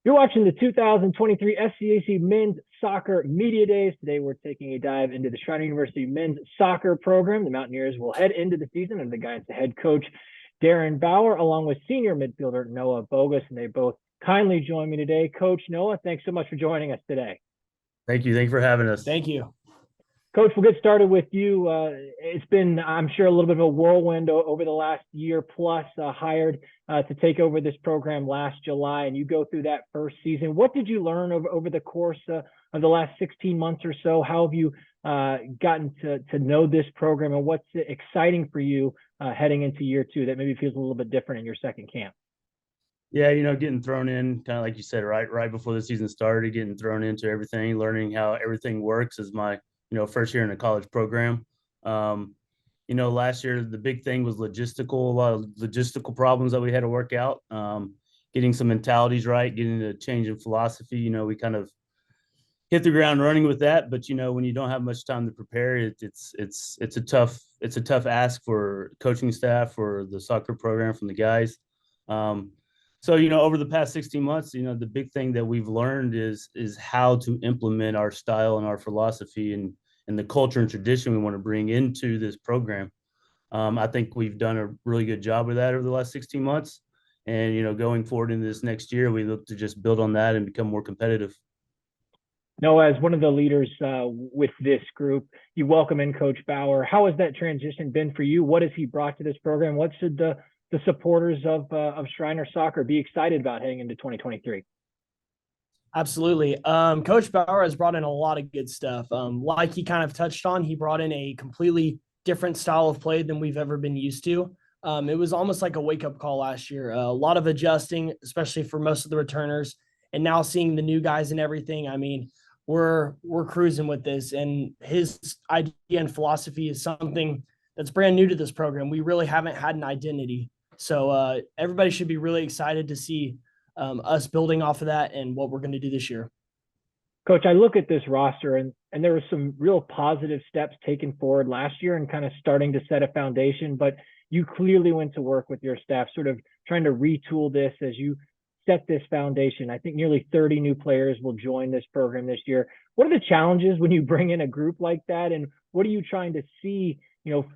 You're watching the 2023 SCAC Men's Soccer Media Days. Today, we're taking a dive into the Schreiner University Men's Soccer Program. The Mountaineers will head into the season under the guidance of head coach Darren Bauer, along with senior midfielder Noah Boggus, and they both kindly join me today. Coach Noah, thanks so much for joining us today. Thank you. Thank you for having us. Thank you. Coach, we'll get started with you. It's been, I'm sure, a little bit of a whirlwind over the last year plus, hired to take over this program last July, and you go through that first season. What did you learn over the course of the last 16 months or so? How have you gotten to know this program, and what's exciting for you heading into year two that maybe feels a little bit different in your second camp? Yeah, getting thrown in, kind of like you said, right before the season started, getting thrown into everything, learning how everything works is my first year in a college program. Last year, the big thing was a lot of logistical problems that we had to work out, getting some mentalities right, getting a change in philosophy. We kind of hit the ground running with that, but when you don't have much time to prepare, it's a tough ask for coaching staff, for the soccer program, from the guys. So, over the past 16 months, the big thing that we've learned is how to implement our style and our philosophy and the culture and tradition we want to bring into this program. I think we've done a really good job with that over the last 16 months. And, going forward into this next year, we look to just build on that and become more competitive. Noah, as one of the leaders with this group, you welcome in Coach Bauer. How has that transition been for you? What has he brought to this program? What should the supporters of Schreiner soccer be excited about heading into 2023? Absolutely. Coach Bauer has brought in a lot of good stuff. Like he kind of touched on, he brought in a completely different style of play than we've ever been used to. It was almost like a wake-up call last year. A lot of adjusting, especially for most of the returners, and now seeing the new guys and everything. I mean, we're cruising with this, and his idea and philosophy is something that's brand new to this program. We really haven't had an identity. So everybody should be really excited to see us building off of that and what we're going to do this year. Coach, I look at this roster, and there were some real positive steps taken forward last year and kind of starting to set a foundation, but you clearly went to work with your staff, sort of trying to retool this as you set this foundation. I think nearly 30 new players will join this program this year. What are the challenges when you bring in a group like that, and what are you trying to see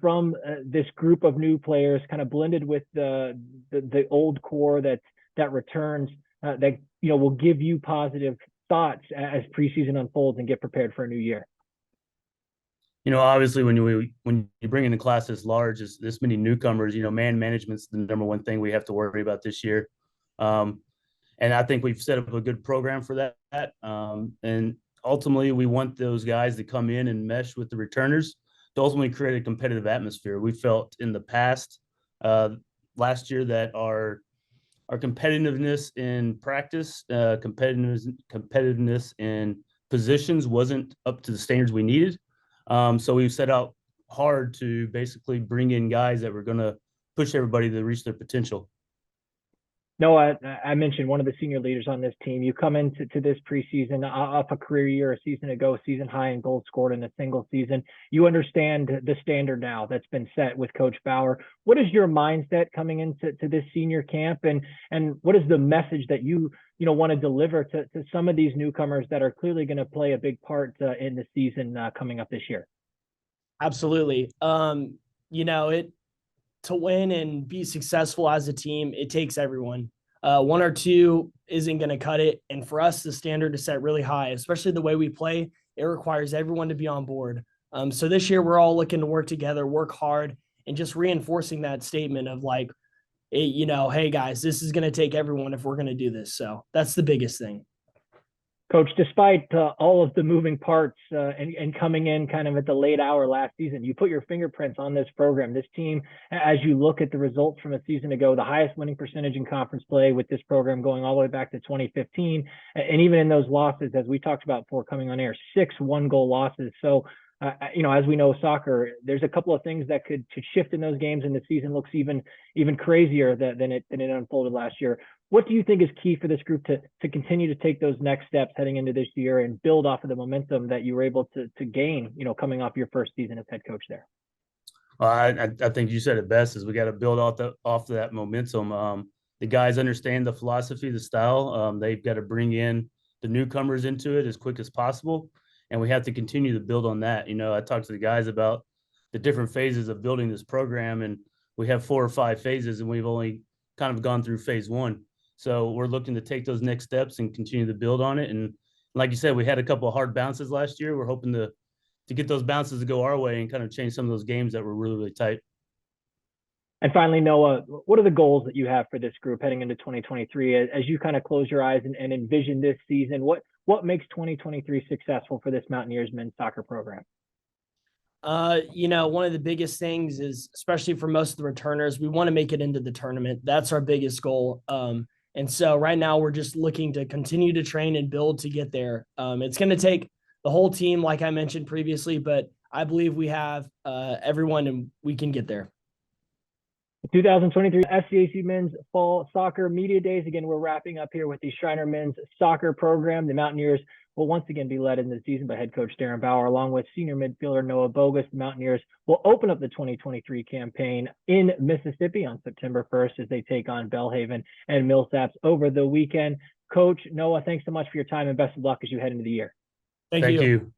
from this group of new players, kind of blended with the old core that returns, that will give you positive thoughts as preseason unfolds and get prepared for a new year? Obviously, when you bring in a class as large as this many newcomers, man management's the number one thing we have to worry about this year. And I think we've set up a good program for that. And ultimately, we want those guys to come in and mesh with the returners to ultimately create a competitive atmosphere. We felt in the past, last year, that our competitiveness in practice, competitiveness in positions wasn't up to the standards we needed. So we've set out hard to basically bring in guys that were going to push everybody to reach their potential. Noah, I mentioned one of the senior leaders on this team. You come into this preseason off a career year a season ago, season high in goals scored in a single season. You understand the standard now that's been set with Coach Bauer. What is your mindset coming into this senior camp, and what is the message that you want to deliver to some of these newcomers that are clearly going to play a big part in the season coming up this year? Absolutely. To win and be successful as a team, it takes everyone. One or two isn't going to cut it. And for us, the standard is set really high, especially the way we play. It requires everyone to be on board. So this year, we're all looking to work together, work hard, and just reinforcing that statement of like, hey, guys, this is going to take everyone if we're going to do this. So that's the biggest thing. Coach, despite all of the moving parts and coming in kind of at the late hour last season, you put your fingerprints on this program. This team, as you look at the results from a season ago, the highest winning percentage in conference play with this program going all the way back to 2015. And even in those losses, as we talked about before coming on air, 6 one-goal losses. So, as we know, soccer, there's a couple of things that could shift in those games, and the season looks even crazier than it unfolded last year. What do you think is key for this group to continue to take those next steps heading into this year and build off of the momentum that you were able to gain, coming off your first season as head coach there? Well, I think you said it best, is we got to build off that momentum. the guys understand the philosophy, the style. They've got to bring in the newcomers into it as quick as possible. And we have to continue to build on that. You know, I talked to the guys about the different phases of building this program, and we have 4 or 5 phases, and we've only kind of gone through phase 1. So we're looking to take those next steps and continue to build on it. And like you said, we had a couple of hard bounces last year. We're hoping to get those bounces to go our way and kind of change some of those games that were really, really tight. And finally, Noah, what are the goals that you have for this group heading into 2023 as you kind of close your eyes and envision this season? What makes 2023 successful for this Mountaineers men's soccer program? You know, one of the biggest things is, especially for most of the returners, we want to make it into the tournament. That's our biggest goal. And so right now we're just looking to continue to train and build to get there. It's going to take the whole team, like I mentioned previously, but I believe we have everyone and we can get there. The 2023 SCAC Men's Fall Soccer Media Days. Again, we're wrapping up here with the Schreiner Men's Soccer Program. The Mountaineers will once again be led in the season by head coach Darren Bauer, along with senior midfielder Noah Boggus. The Mountaineers will open up the 2023 campaign in Mississippi on September 1st as they take on Belhaven and Millsaps over the weekend. Coach Noah, thanks so much for your time and best of luck as you head into the year. Thank you.